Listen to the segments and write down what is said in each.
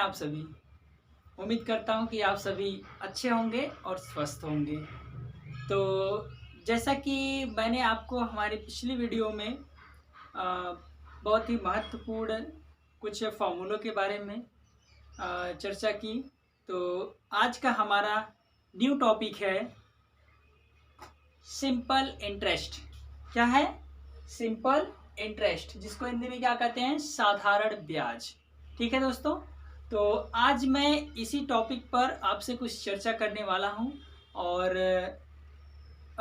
आप सभी? उम्मीद करता हूँ कि आप सभी अच्छे होंगे और स्वस्थ होंगे। तो जैसा कि मैंने आपको हमारी पिछली वीडियो में बहुत ही महत्वपूर्ण कुछ फॉर्मूलों के बारे में चर्चा की, तो आज का हमारा न्यू टॉपिक है सिंपल इंटरेस्ट। क्या है? सिंपल इंटरेस्ट, जिसको हिंदी में क्या कहते हैं? साधारण ब्याज। ठीक है दोस्तों, तो आज मैं इसी टॉपिक पर आपसे कुछ चर्चा करने वाला हूं और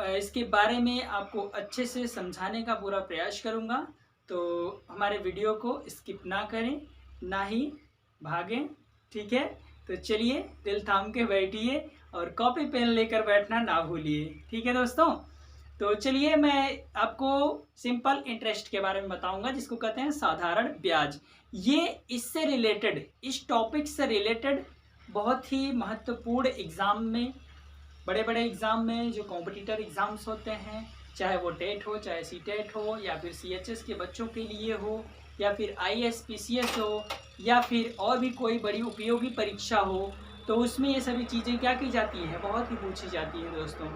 इसके बारे में आपको अच्छे से समझाने का पूरा प्रयास करूंगा। तो हमारे वीडियो को स्किप ना करें, ना ही भागें। ठीक है, तो चलिए दिल थाम के बैठिए और कॉपी पेन लेकर बैठना ना भूलिए। ठीक है दोस्तों, तो चलिए मैं आपको सिंपल इंटरेस्ट के बारे में बताऊंगा, जिसको कहते हैं साधारण ब्याज। ये इससे रिलेटेड, इस टॉपिक से रिलेटेड बहुत ही महत्वपूर्ण एग्ज़ाम में, बड़े बड़े एग्ज़ाम में, जो कॉम्पिटिटर एग्ज़ाम्स होते हैं, चाहे वो टेट हो, चाहे सीटेट हो, या फिर सीएचएस के बच्चों के लिए हो, या फिर आईएएस पीसीएस हो, या फिर और भी कोई बड़ी उपयोगी परीक्षा हो, तो उसमें ये सभी चीज़ें क्या की जाती हैं? बहुत ही पूछी जाती है दोस्तों।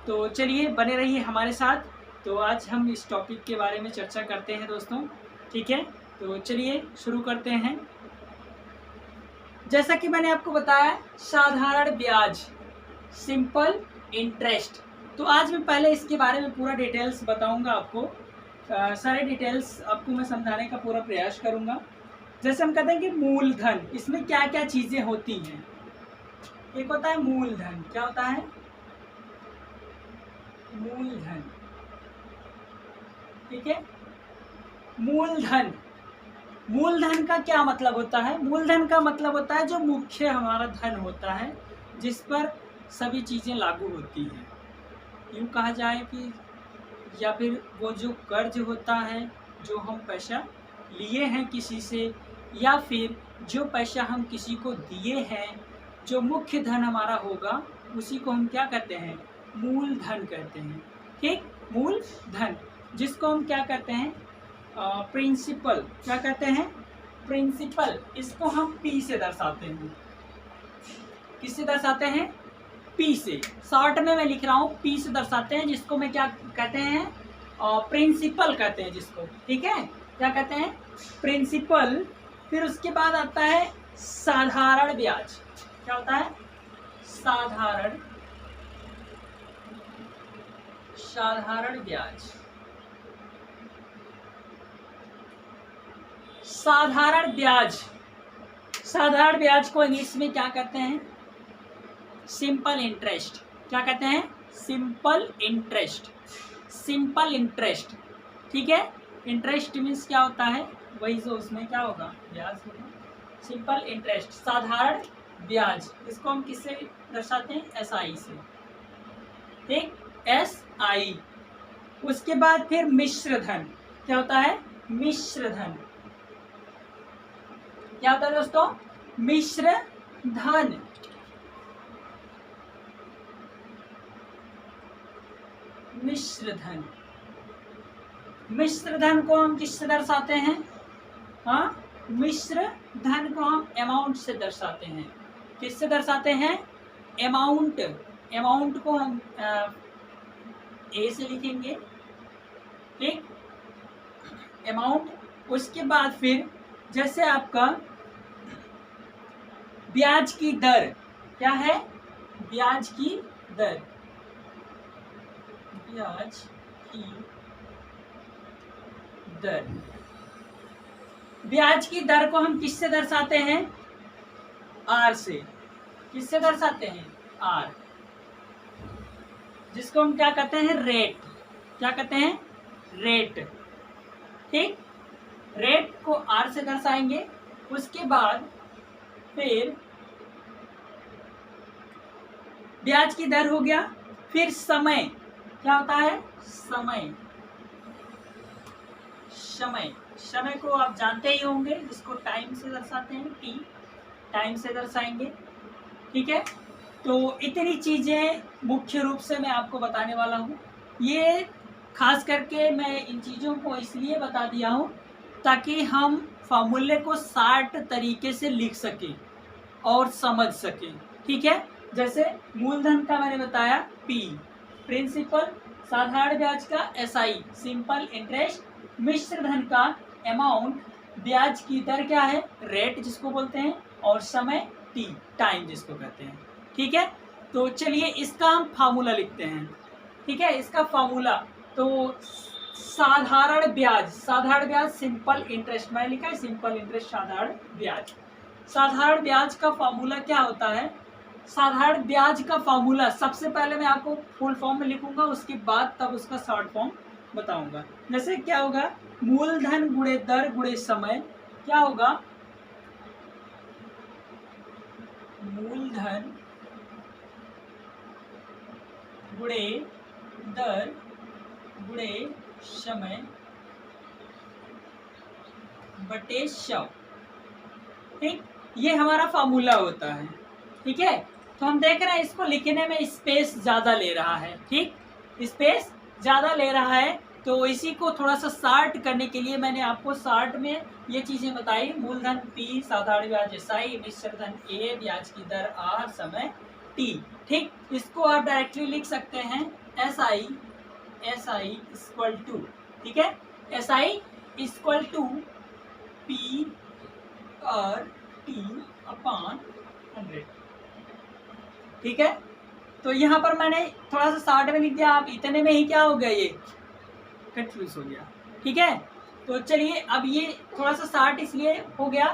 तो चलिए बने रहिए हमारे साथ। तो आज हम इस टॉपिक के बारे में चर्चा करते हैं दोस्तों। ठीक है, तो चलिए शुरू करते हैं। जैसा कि मैंने आपको बताया, साधारण ब्याज, सिंपल इंटरेस्ट। तो आज मैं पहले इसके बारे में पूरा डिटेल्स बताऊंगा आपको। सारे डिटेल्स आपको मैं समझाने का पूरा प्रयास करूंगा। जैसे हम कहते हैं कि मूलधन, इसमें क्या क्या चीज़ें होती हैं। एक होता है मूलधन। क्या होता है? मूलधन। ठीक है, मूलधन। मूलधन का क्या मतलब होता है? मूलधन का मतलब होता है जो मुख्य हमारा धन होता है, जिस पर सभी चीज़ें लागू होती हैं। यूँ कहा जाए कि, या फिर वो जो कर्ज होता है, जो हम पैसा लिए हैं किसी से, या फिर जो पैसा हम किसी को दिए हैं, जो मुख्य धन हमारा होगा, उसी को हम क्या कहते हैं? मूलधन कहते हैं। ठीक, मूलधन, जिसको हम क्या कहते हैं? प्रिंसिपल। क्या कहते हैं? प्रिंसिपल। इसको हम पी से दर्शाते हैं। किससे दर्शाते हैं? पी से। शॉर्ट में मैं लिख रहा हूँ, पी से दर्शाते हैं, जिसको मैं क्या कहते हैं? प्रिंसिपल कहते हैं जिसको। ठीक है, क्या कहते हैं? प्रिंसिपल। फिर उसके बाद आता है साधारण ब्याज। क्या होता है? साधारण ब्याज। साधारण ब्याज, साधारण ब्याज को इंग्लिश में क्या कहते हैं? Simple interest. क्या कहते हैं? Simple interest. Simple interest. ठीक है, इंटरेस्ट मीन्स क्या होता है? वही जो उसमें क्या होगा? ब्याज होगा। सिंपल इंटरेस्ट, साधारण ब्याज, इसको हम किससे दर्शाते हैं? एसआई से। ठीक, एसआई। उसके बाद फिर मिश्र धन। क्या होता है? मिश्र धन। क्या होता है दोस्तों? मिश्र धन। मिश्र धन। मिश्र धन को हम किससे दर्शाते हैं? हाँ, मिश्र धन को हम अमाउंट से दर्शाते हैं। किससे दर्शाते हैं? अमाउंट। अमाउंट को हम ए से लिखेंगे। ठीक, अमाउंट। उसके बाद फिर जैसे आपका ब्याज की दर। क्या है? ब्याज की दर। ब्याज की दर। ब्याज की दर को हम किससे दर्शाते हैं? आर से। किससे दर्शाते हैं? आर, जिसको हम क्या कहते हैं? रेट। क्या कहते हैं? रेट। ठीक, रेट को आर से दर्शाएंगे। उसके बाद फिर ब्याज की दर हो गया। फिर समय। क्या होता है? समय। समय, समय को आप जानते ही होंगे, जिसको टाइम से दर्शाते हैं, टी, टाइम से दर्शाएंगे। ठीक है, तो इतनी चीज़ें मुख्य रूप से मैं आपको बताने वाला हूँ। ये खास करके मैं इन चीज़ों को इसलिए बता दिया हूँ ताकि हम फार्मूले को 60 तरीके से लिख सके और समझ सके। ठीक है, जैसे मूलधन का मैंने बताया P, प्रिंसिपल साधारण ब्याज का SI सिंपल इंटरेस्ट, मिश्र धन का अमाउंट, ब्याज की दर क्या है रेट जिसको बोलते हैं, और समय T टाइम जिसको कहते हैं। ठीक है, तो चलिए इसका हम फार्मूला लिखते हैं। ठीक है, इसका फार्मूला तो साधारण ब्याज सिंपल इंटरेस्ट, मैंने लिखा है सिंपल इंटरेस्ट साधारण ब्याज। साधारण ब्याज का फार्मूला क्या होता है? साधारण ब्याज का फार्मूला सबसे पहले मैं आपको फुल फॉर्म में लिखूंगा, उसके बाद तब उसका शॉर्ट फॉर्म बताऊंगा। जैसे क्या होगा, मूलधन गुणे दर गुणे समय, क्या होगा मूलधन गुणे दर गुणे समय बटे 100। ठीक, ये हमारा फार्मूला होता है। ठीक है, तो हम देख रहे हैं इसको लिखने में स्पेस ज़्यादा ले रहा है। ठीक, स्पेस ज़्यादा ले रहा है, तो इसी को थोड़ा सा शार्ट करने के लिए मैंने आपको शार्ट में ये चीज़ें बताई। मूलधन P, साधारण ब्याज SI, मिश्र धन A, ब्याज की दर R, समय T। ठीक, इसको आप डायरेक्टली लिख सकते हैं SI इक्वल टू, ठीक है, SI इक्वल टू P और T अपॉन 100। ठीक है, तो यहाँ पर मैंने थोड़ा सा शार्ट में लिख दिया, आप इतने में ही क्या हो गया, ये कंफ्यूज हो गया। ठीक है, तो चलिए अब ये थोड़ा सा शार्ट इसलिए हो गया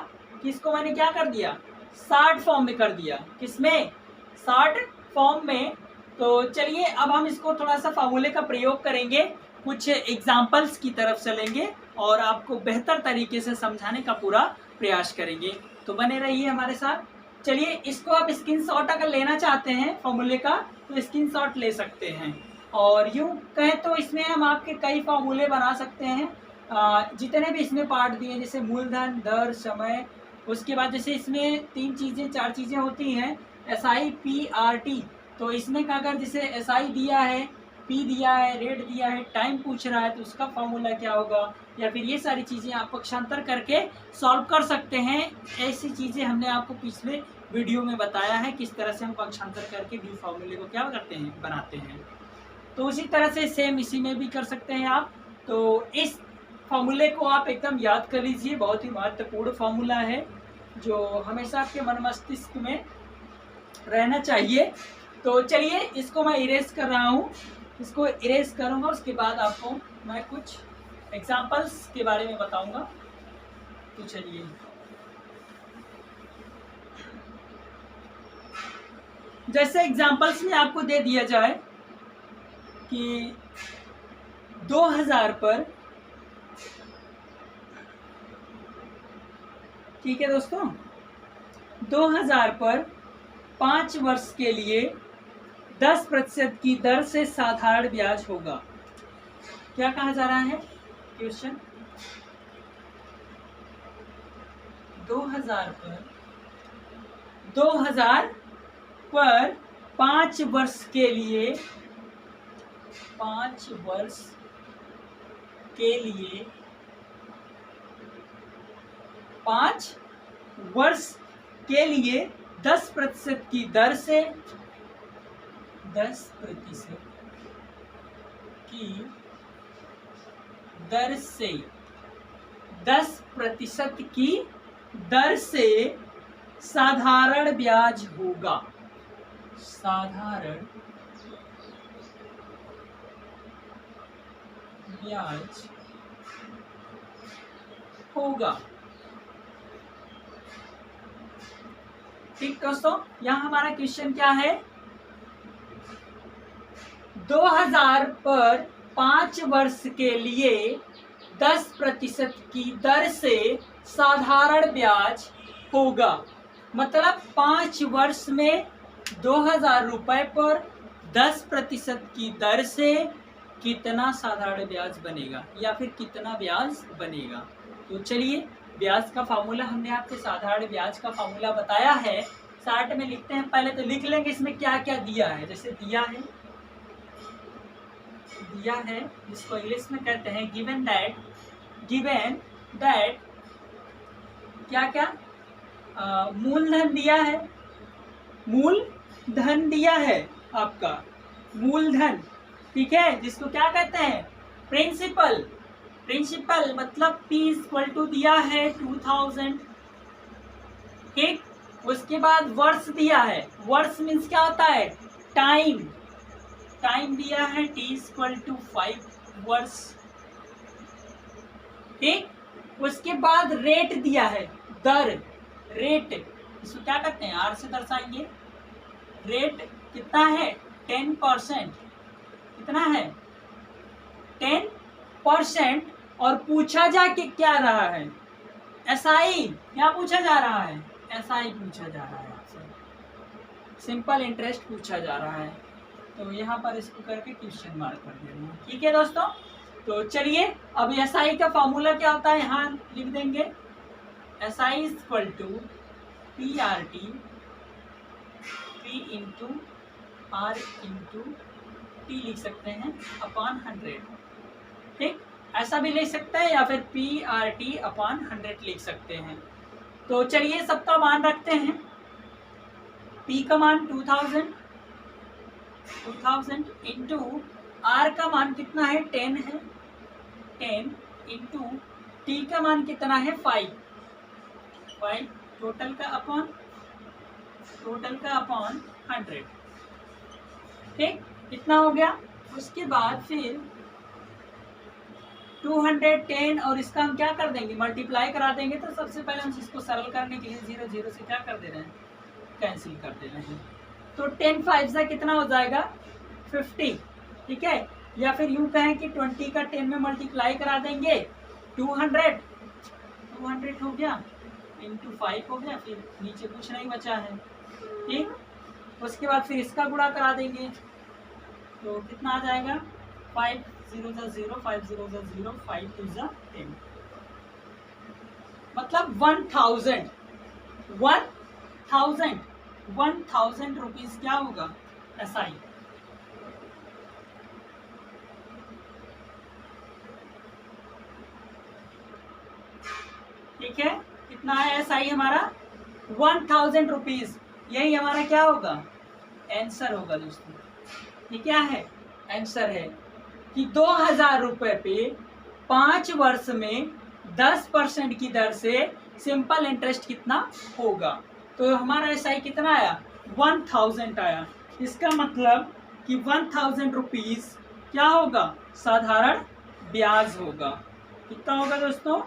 कि इसको मैंने क्या कर दिया, शार्ट फॉर्म में कर दिया। किसमें? शार्ट फॉर्म में। तो चलिए अब हम इसको थोड़ा सा फार्मूले का प्रयोग करेंगे, कुछ एग्जाम्पल्स की तरफ चलेंगे और आपको बेहतर तरीके से समझाने का पूरा प्रयास करेंगे। तो बने रहिए हमारे साथ। चलिए इसको आप स्क्रीनशॉट अगर लेना चाहते हैं फार्मूले का तो स्क्रीनशॉट ले सकते हैं, और यूँ कहें तो इसमें हम आपके कई फार्मूले बना सकते हैं, जितने भी इसमें पार्ट दिए, जैसे मूलधन, दर, समय, उसके बाद जैसे इसमें 4 चीज़ें होती हैं SI P R T। तो इसमें का अगर जैसे SI दिया है, P दिया है, रेट दिया है, टाइम पूछ रहा है, तो उसका फार्मूला क्या होगा, या फिर ये सारी चीज़ें आप पक्षांतर करके सॉल्व कर सकते हैं। ऐसी चीज़ें हमने आपको पिछले वीडियो में बताया है, किस तरह से हम पक्षांतर करके भी फार्मूले को क्या करते हैं, बनाते हैं। तो उसी तरह से सेम इसी में भी कर सकते हैं आप। तो इस फार्मूले को आप एकदम याद कर लीजिए, बहुत ही महत्वपूर्ण फार्मूला है जो हमेशा आपके मन मस्तिष्क में रहना चाहिए। तो चलिए इसको मैं इरेज कर रहा हूँ, इसको इरेज करूँगा, उसके बाद आपको मैं कुछ एग्जाम्पल्स के बारे में बताऊँगा। तो चलिए जैसे एग्जाम्पल्स में आपको दे दिया जाए कि 2000 पर, ठीक है दोस्तों, 2000 पर 5 वर्ष के लिए 10% की दर से साधारण ब्याज होगा। क्या कहा जा रहा है क्वेश्चन? 2000 पर 5 वर्ष के लिए 5 वर्ष के लिए 10% की दर से 10% की दर से साधारण ब्याज होगा। साधारण ब्याज होगा। ठीक दोस्तों, यहाँ हमारा क्वेश्चन क्या है, 2000 पर 5 वर्ष के लिए 10% की दर से साधारण ब्याज होगा। मतलब 5 वर्ष में 2000 रुपए पर 10% की दर से कितना साधारण ब्याज बनेगा, या फिर कितना ब्याज बनेगा। तो चलिए ब्याज का फार्मूला हमने आपको साधारण ब्याज का फार्मूला बताया है, शार्ट में लिखते हैं। पहले तो लिख लेंगे इसमें क्या क्या दिया है। जैसे दिया है जिसको इंग्लिश में कहते हैं गिवन दैट क्या क्या मूलधन दिया है, मूलधन दिया है आपका, मूलधन, ठीक है, जिसको क्या कहते हैं, प्रिंसिपल। प्रिंसिपल मतलब P इक्वल टू दिया है 2000, ठीक। उसके बाद वर्ष दिया है, वर्ष मीन्स क्या होता है, टाइम, टाइम दिया है T इक्वल टू 5 वर्ष, ठीक। उसके बाद रेट दिया है, दर, रेट, इसको क्या कहते हैं, R से दर्शाएंगे। रेट कितना है, 10%, कितना है, 10%। और पूछा जा के क्या रहा है, SI, क्या पूछा जा रहा है, SI पूछा जा रहा है आपसे, सिंपल इंटरेस्ट पूछा जा रहा है। तो यहाँ पर इसको करके क्वेश्चन मार्क कर दे रहे हैं, ठीक है दोस्तों। तो चलिए अब SI का फॉर्मूला क्या होता है यहाँ लिख देंगे, SI equal to PRT, P into R into T लिख सकते हैं अपॉन 100, ठीक। ऐसा भी लिख सकते हैं या फिर PRT अपॉन 100 लिख सकते हैं। तो चलिए सबका मान रखते हैं, P का मान 2000 इंटू R का मान कितना है, 10 है, 10 इंटू T का मान कितना है, 5, टोटल का अपॉन 100, ठीक, इतना हो गया। उसके बाद फिर 210 और इसका हम क्या कर देंगे, मल्टीप्लाई करा देंगे। तो सबसे पहले हम इसको सरल करने के लिए 0 0 से क्या कर दे रहे हैं, कैंसिल कर दे रहे हैं। तो 10 5 से कितना हो जाएगा, 50, ठीक है। या फिर यूं कहें कि 20 का 10 में मल्टीप्लाई करा देंगे, 200 हो गया इंटू 5 हो गया, फिर नीचे कुछ नहीं बचा है, ठीक। उसके बाद फिर इसका गुणा करा देंगे, तो कितना आ जाएगा, 5 0 0 5 0 0 5 2 10, मतलब 1000 रुपीज क्या होगा, SI। ठीक है, कितना है SI हमारा, 1000 रुपीज, यही हमारा क्या होगा, आंसर होगा दोस्तों। ये क्या है, आंसर है कि 2000 रुपए पे 5 वर्ष में 10% की दर से सिंपल इंटरेस्ट कितना होगा। तो हमारा SI कितना आया, 1000 आया। इसका मतलब कि 1000 रुपीज क्या होगा, साधारण ब्याज होगा। कितना होगा दोस्तों,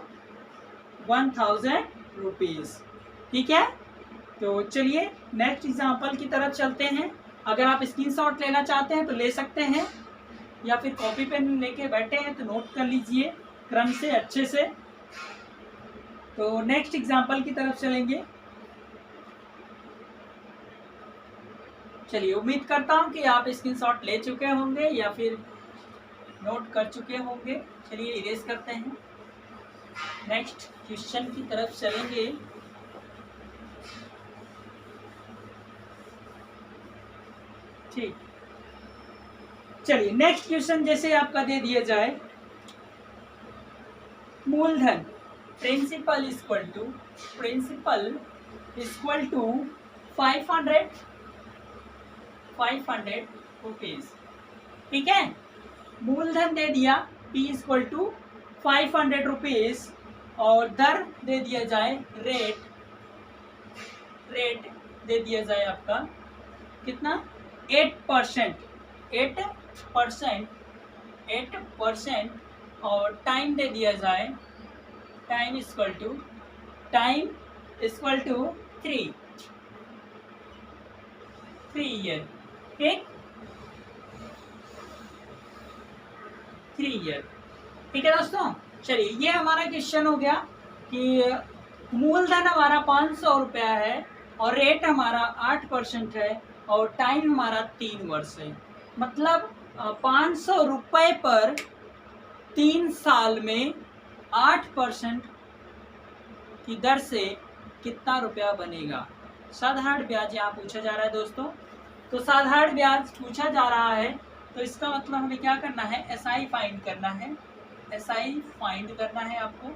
1000 रुपीज, ठीक है। तो चलिए नेक्स्ट एग्जांपल की तरफ चलते हैं। अगर आप स्क्रीनशॉट लेना चाहते हैं तो ले सकते हैं, या फिर कॉपी पेन लेके बैठे हैं तो नोट कर लीजिए क्रम से अच्छे से। तो नेक्स्ट एग्जांपल की तरफ चलेंगे। चलिए उम्मीद करता हूं कि आप स्क्रीनशॉट ले चुके होंगे या फिर नोट कर चुके होंगे। चलिए इरेज करते हैं, नेक्स्ट क्वेश्चन की तरफ चलेंगे। ठीक, चलिए नेक्स्ट क्वेश्चन जैसे आपका दे दिया जाए, मूलधन प्रिंसिपल इक्वल टू 500 रुपीज, ठीक है। मूलधन दे दिया P इक्वल टू 500 रुपीज और दर दे दिया जाए, रेट दे दिया जाए आपका कितना, 8% और टाइम दे दिया जाए, टाइम इक्वल टू 3 ईयर, ठीक, 3 ईयर, ठीक है दोस्तों। चलिए ये हमारा क्वेश्चन हो गया कि मूलधन हमारा 500 रुपया है और रेट हमारा 8% है और टाइम हमारा 3 वर्ष है। मतलब 500 रुपये पर 3 साल में 8% की दर से कितना रुपया बनेगा। साधारण ब्याज यहाँ पूछा जा रहा है दोस्तों। तो साधारण ब्याज पूछा जा रहा है तो इसका मतलब हमें क्या करना है, SI फाइंड करना है, SI फाइंड करना है आपको,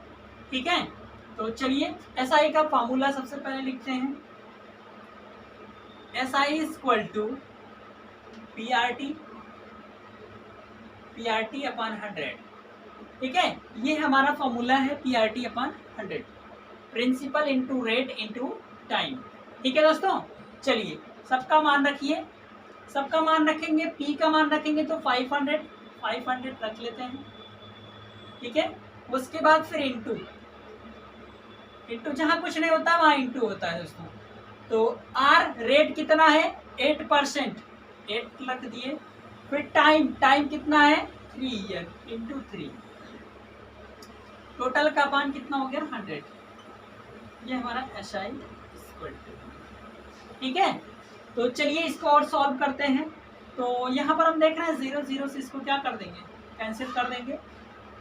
ठीक है। तो चलिए SI का फॉर्मूला सबसे पहले लिखते हैं। SI is equal to PRT upon 100। ठीक है, ये हमारा फॉर्मूला है PRT upon 100, principal into rate into time. ठीक है दोस्तों, चलिए सबका मान रखिए। सबका मान रखेंगे, P का मान रखेंगे तो 500 रख लेते हैं। ठीक है, उसके बाद फिर इंटू जहां कुछ नहीं होता वहां इंटू होता है दोस्तों। तो R रेट कितना है 8%, 8 रख दिए। फिर टाइम कितना है 3 ईयर इंटू 3, टोटल का मान कितना हो गया 100। ये हमारा SI इक्वल टू। ठीक है, तो चलिए इसको और सॉल्व करते हैं। तो यहाँ पर हम देख रहे हैं 0 से इसको क्या कर देंगे, कैंसिल कर देंगे।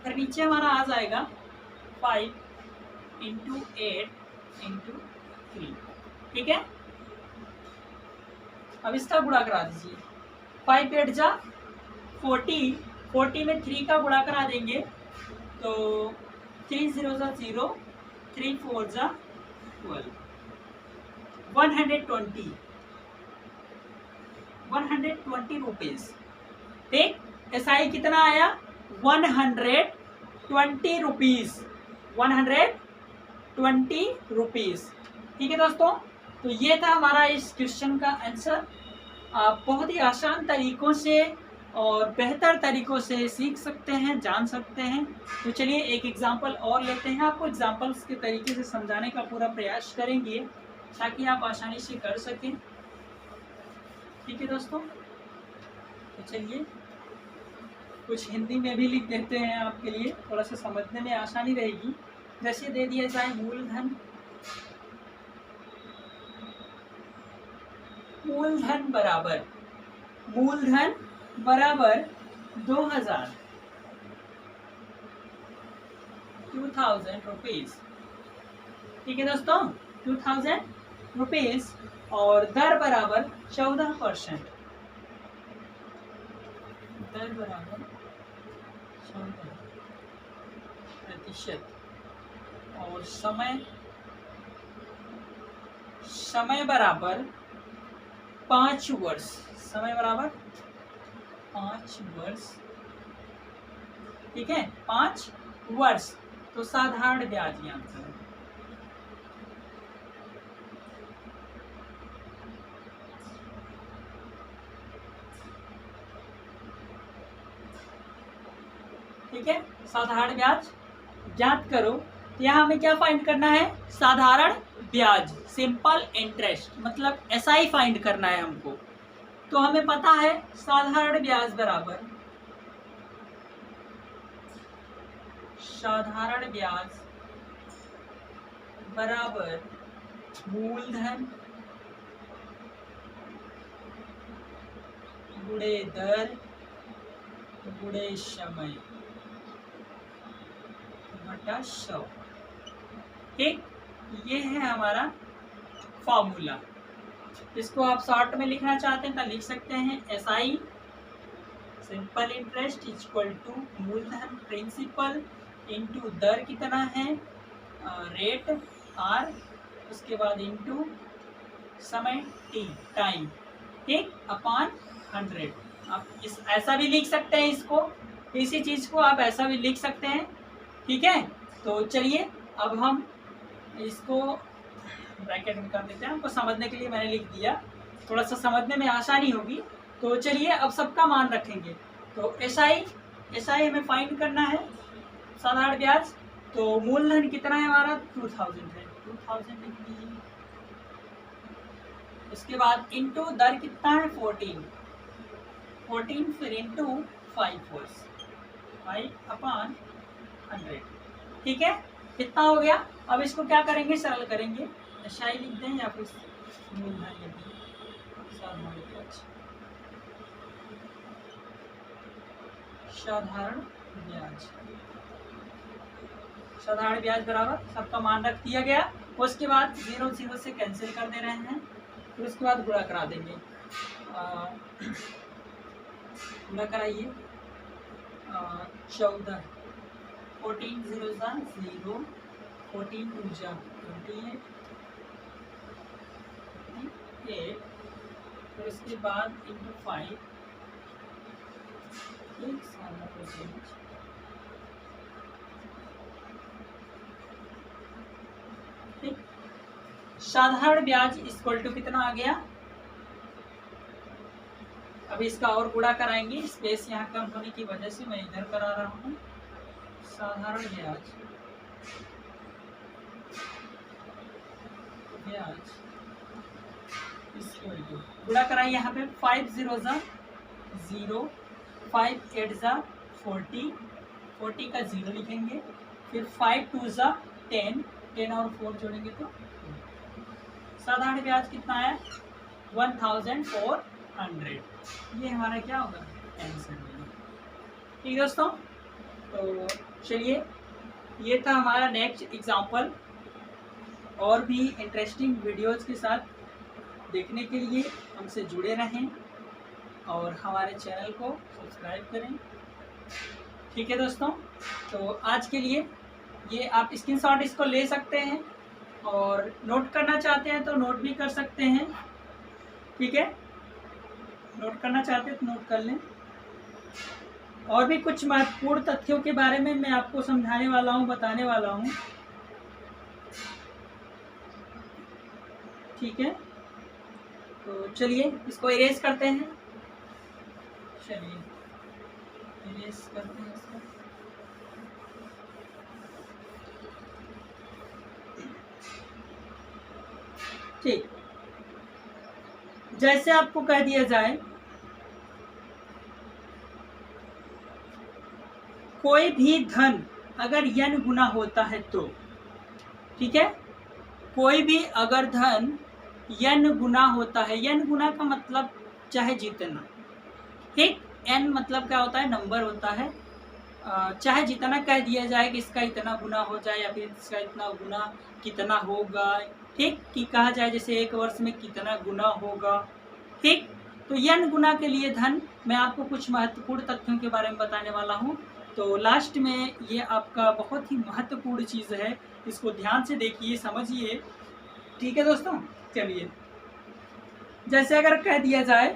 फिर नीचे हमारा आ जाएगा 5 इंटू 8 इंटू 3। ठीक है, अब इसका गुणा करा दीजिए। 5 8 जा 40 में 3 का गुणा करा देंगे तो 3 0 जा 0, 3 4 जा 12, 120 रुपीज। ठीक, SI कितना आया 120 रुपीज, 120 रुपीज। ठीक है दोस्तों, तो ये था हमारा इस क्वेश्चन का आंसर। आप बहुत ही आसान तरीकों से और बेहतर तरीकों से सीख सकते हैं, जान सकते हैं। तो चलिए एक एग्जांपल और लेते हैं। आपको एग्जांपल्स के तरीके से समझाने का पूरा प्रयास करेंगे ताकि आप आसानी से कर सकें। ठीक है दोस्तों, तो चलिए कुछ हिंदी में भी लिख देते हैं आपके लिए, थोड़ा सा समझने में आसानी रहेगी। जैसे दे दिया जाए मूलधन बराबर 2000 रुपीज। ठीक है दोस्तों, 2000 रुपीज और दर बराबर 14%। दर बराबर 14% और समय बराबर 5 वर्ष। समय बराबर 5 वर्ष। ठीक है, 5 वर्ष। तो साधारण ब्याज यहाँ पर ठीक है, साधारण ब्याज ज्ञात करो। तो यहाँ हमें क्या फाइंड करना है, साधारण ब्याज, सिंपल इंटरेस्ट, मतलब SI फाइंड करना है हमको। तो हमें पता है साधारण ब्याज बराबर मूलधन गुणे दर गुणे समय बटा 100। ठीक, ये है हमारा फॉर्मूला। इसको आप शॉर्ट में लिखना चाहते हैं तो लिख सकते हैं SI simple interest equal to मूलधन प्रिंसिपल इंटू दर कितना है रेट R, उसके बाद इंटू समय T टाइम, ठीक, अपॉन 100। आप इस ऐसा भी लिख सकते हैं, इसको इसी चीज़ को आप ऐसा भी लिख सकते हैं। ठीक है, तो चलिए अब हम इसको ब्रैकेट में कर देते हैं। आपको समझने के लिए मैंने लिख दिया, थोड़ा सा समझने में आसानी होगी। तो चलिए अब सबका मान रखेंगे। तो SI हमें फाइंड करना है साधारण ब्याज। तो मूलधन कितना है हमारा 2000 है, 2000 लिख दीजिए। उसके बाद इंटू दर कितना है 14, फिर इंटू 5 अपॉन 100। ठीक है, कितना हो गया। अब इसको क्या करेंगे, सरल करेंगे। SI लिख दें या फिर मूलधन लिख दें, साधारण ब्याज बराबर सबका मान रख दिया गया। उसके बाद 0 से कैंसिल कर दे रहे हैं, फिर उसके बाद गुणा करा देंगे। गुणा कराइए 14 0 0, 14 टू जा 28, फिर उसके बाद इंटू 5, ठीक। साधारण ब्याज इक्वल टू कितना आ गया? अब इसका और गुणा कराएंगे, स्पेस यहाँ कम होने की वजह से मैं इधर करा रहा हूँ। साधारण ब्याज इक्वल टू गुणा कराएं यहाँ पे 5 0 ज़ा 0, 5 8 ज़ा 40, 40 का 0 लिखेंगे, फिर 5 2 ज़ा 10, 10 और 4 जोड़ेंगे तो साधारण ब्याज कितना है? 1400। ये हमारा क्या होगा? आंसर। ठीक दोस्तों, तो चलिए ये था हमारा नेक्स्ट एग्जाम्पल। और भी इंटरेस्टिंग वीडियोज़ के साथ देखने के लिए हमसे जुड़े रहें और हमारे चैनल को सब्सक्राइब करें। ठीक है दोस्तों, तो आज के लिए ये आप स्क्रीनशॉट इसको ले सकते हैं और नोट करना चाहते हैं तो नोट भी कर सकते हैं। ठीक है, नोट करना चाहते हैं तो नोट कर लें। और भी कुछ महत्वपूर्ण तथ्यों के बारे में मैं आपको समझाने वाला हूँ, बताने वाला हूँ। ठीक है, तो चलिए इसको इरेज करते हैं। चलिए इरेज करते हैं इसको। ठीक, जैसे आपको कह दिया जाए कोई भी धन अगर n गुना होता है तो, ठीक है, कोई भी अगर धन n गुना होता है, n गुना का मतलब चाहे जितना, ठीक, n मतलब क्या होता है? नंबर होता है। चाहे जितना कह दिया जाए कि इसका इतना गुना हो जाए या फिर इसका इतना गुना कितना होगा, ठीक, कि कहा जाए जैसे एक वर्ष में कितना गुना होगा, ठीक। तो n गुना के लिए धन मैं आपको कुछ महत्वपूर्ण तथ्यों के बारे में बताने वाला हूँ। तो लास्ट में ये आपका बहुत ही महत्वपूर्ण चीज़ है, इसको ध्यान से देखिए, समझिए। ठीक है दोस्तों, चलिए जैसे अगर कह दिया जाए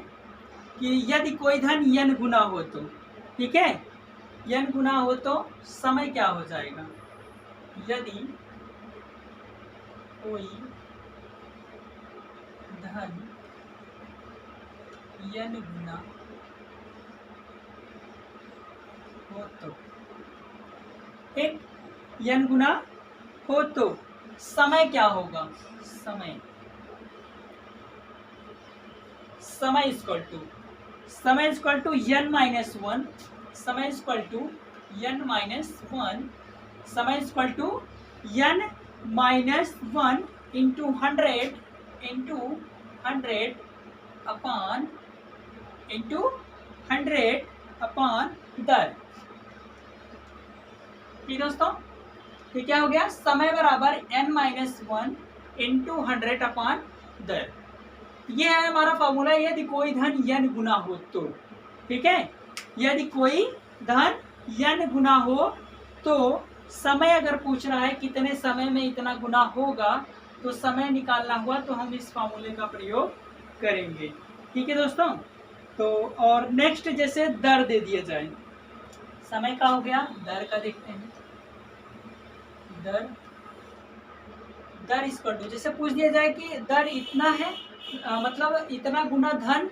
कि यदि कोई धन n गुना हो तो, ठीक है, n गुना हो तो समय क्या हो जाएगा? यदि कोई धन n गुना हो तो, ठीक, n गुना हो तो समय क्या होगा? समय इक्वल टू n माइनस 1, समय इक्वल टू n माइनस 1, समय equal to n minus 1 into 100 upon into 100 upon दर। ठीक दोस्तों, तो क्या हो गया? समय बराबर n माइनस 1 इंटू 100 अपॉन दर। ये है हमारा फॉर्मूला, यदि कोई धन n गुना हो तो, ठीक है, यदि कोई धन n गुना हो तो समय अगर पूछ रहा है कितने समय में इतना गुना होगा, तो समय निकालना हुआ तो हम इस फॉर्मूले का प्रयोग करेंगे। ठीक है दोस्तों, तो और नेक्स्ट जैसे दर दे दिया जाए, समय का हो गया, दर का देखते हैं। दर इक्वल टू, जैसे पूछ दिया जाए कि दर इतना है, मतलब इतना गुना धन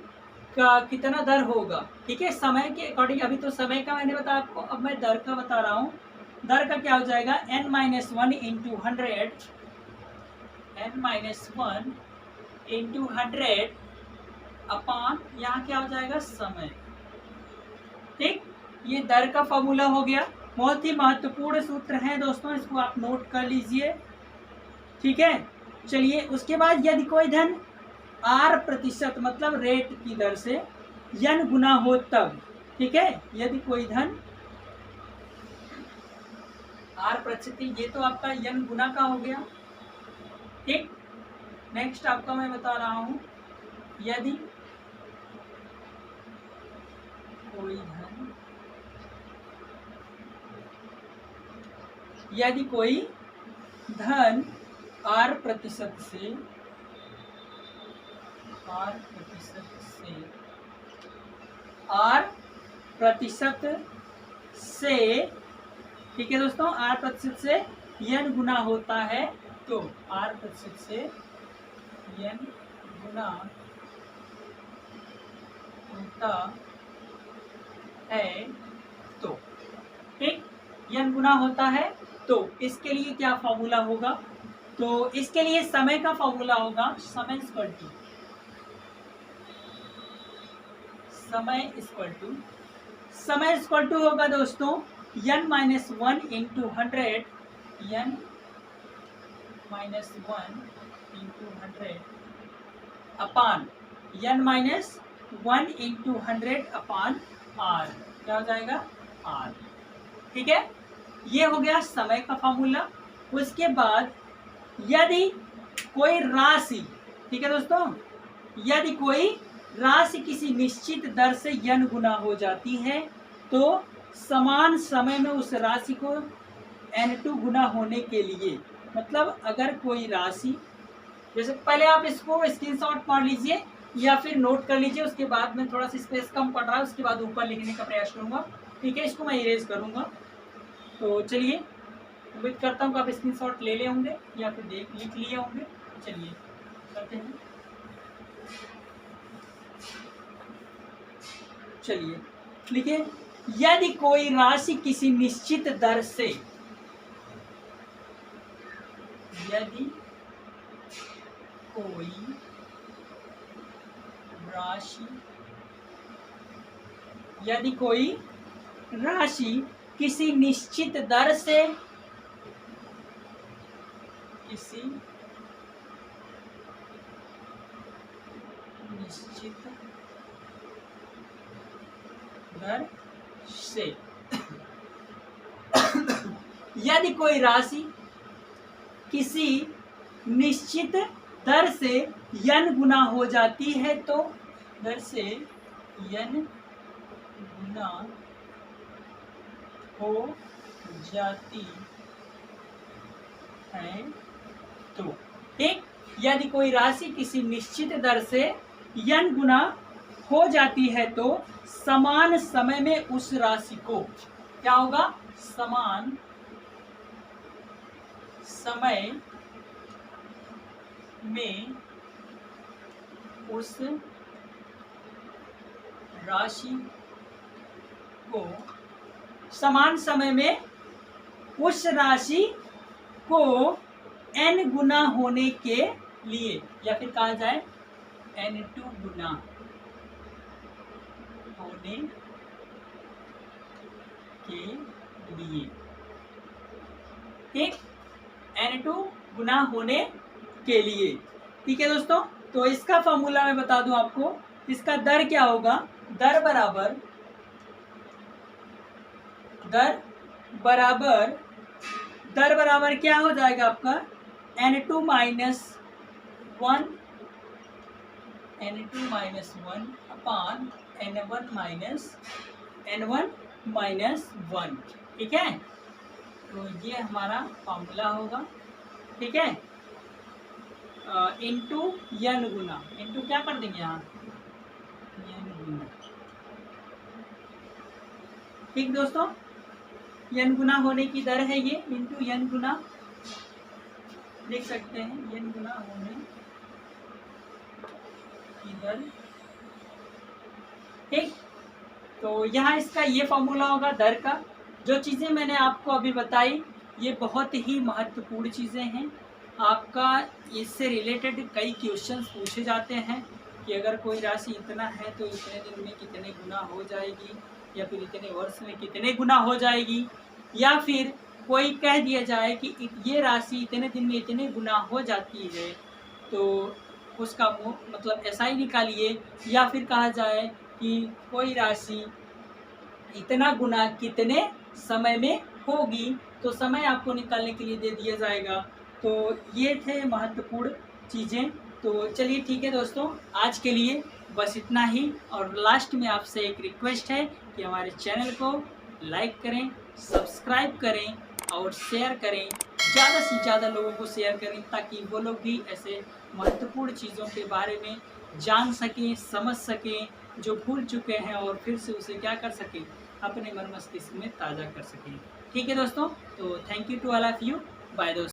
का कितना दर होगा, ठीक है, समय के अकॉर्डिंग। अभी तो समय का मैंने बताया आपको, अब मैं दर का बता रहा हूँ। दर का क्या हो जाएगा? n minus 1 into 100, n minus 1 into 100 upon यहाँ क्या हो जाएगा? समय। ठीक, ये दर का फॉर्मूला हो गया। बहुत ही महत्वपूर्ण सूत्र है दोस्तों, इसको आप नोट कर लीजिए। ठीक है, चलिए उसके बाद यदि कोई धन r% मतलब रेट की दर से n गुना हो तब, ठीक है, यदि कोई धन r%, ये तो आपका n गुना का हो गया। ठीक, नेक्स्ट आपका मैं बता रहा हूं, यदि कोई धन R% से ठीक है दोस्तों, R% से n गुना होता है तो R% से n गुना होता है तो, ठीक, n गुना होता है तो इसके लिए क्या फॉर्मूला होगा? तो इसके लिए समय का फॉर्मूला होगा समय इक्वल टू होगा दोस्तों n-1 इंटू 100 अपान n-1 इंटू 100 अपान r, क्या हो जाएगा r। ठीक है, ये हो गया समय का फॉर्मूला। उसके बाद यदि कोई राशि, ठीक है दोस्तों, यदि कोई राशि किसी निश्चित दर से n गुना हो जाती है तो समान समय में उस राशि को n2 गुना होने के लिए, मतलब अगर कोई राशि, जैसे पहले आप इसको स्क्रीनशॉट मार लीजिए या फिर नोट कर लीजिए, उसके बाद में थोड़ा सा स्पेस कम पड़ रहा है, उसके बाद ऊपर लिखने का प्रयास करूंगा। ठीक है, इसको मैं इरेज करूंगा। तो चलिए, उम्मीद करता हूँ कि आप स्क्रीनशॉट ले होंगे या फिर लिख लिए होंगे। चलिए करते हैं, चलिए लिखिए, यदि कोई राशि किसी निश्चित दर से, यदि कोई राशि किसी निश्चित दर से यदि कोई राशि किसी निश्चित दर से n गुना हो जाती है तो दर से n गुना हो जाती है तो, ठीक, यदि कोई राशि किसी निश्चित दर से n गुना हो जाती है तो समान समय में उस राशि को, क्या होगा, समान समय में उस राशि को, समान समय में उस राशि को n गुना होने के लिए, या फिर कहा जाए n2 गुना होने के लिए, ठीक, n2 गुना होने के लिए। ठीक है दोस्तों, तो इसका फॉर्मूला मैं बता दूं आपको, इसका दर क्या होगा, दर बराबर क्या हो जाएगा आपका, n2 माइनस 1 अपान n1 माइनस 1। ठीक है, तो ये हमारा फॉर्मूला होगा। ठीक है, इंटू n गुना, इंटू क्या कर देंगे यहाँ, n गुना। ठीक दोस्तों, n गुना होने की दर है ये, इंटू n गुना लिख सकते हैं, n गुना होने की दर। ठीक, तो यहाँ इसका ये फॉर्मूला होगा दर का। जो चीज़ें मैंने आपको अभी बताई ये बहुत ही महत्वपूर्ण चीज़ें हैं। आपका इससे रिलेटेड कई क्वेश्चंस पूछे जाते हैं कि अगर कोई राशि इतना है तो इतने दिन में कितने गुना हो जाएगी, या फिर इतने वर्ष में कितने गुना हो जाएगी, या फिर कोई कह दिया जाए कि ये राशि इतने दिन में इतने गुना हो जाती है तो उसका मतलब ऐसा ही निकालिए, या फिर कहा जाए कि कोई राशि इतना गुना कितने समय में होगी तो समय आपको निकालने के लिए दे दिया जाएगा। तो ये थे महत्वपूर्ण चीज़ें। तो चलिए ठीक है दोस्तों, आज के लिए बस इतना ही। और लास्ट में आपसे एक रिक्वेस्ट है कि हमारे चैनल को लाइक करें, सब्सक्राइब करें और शेयर करें। ज़्यादा से ज़्यादा लोगों को शेयर करें, ताकि वो लोग भी ऐसे महत्वपूर्ण चीज़ों के बारे में जान सकें, समझ सकें, जो भूल चुके हैं, और फिर से उसे क्या कर सकें, अपने मन मस्तिष्क में ताज़ा कर सकें। ठीक है दोस्तों, तो thank you to all of you. Bye दोस्तों।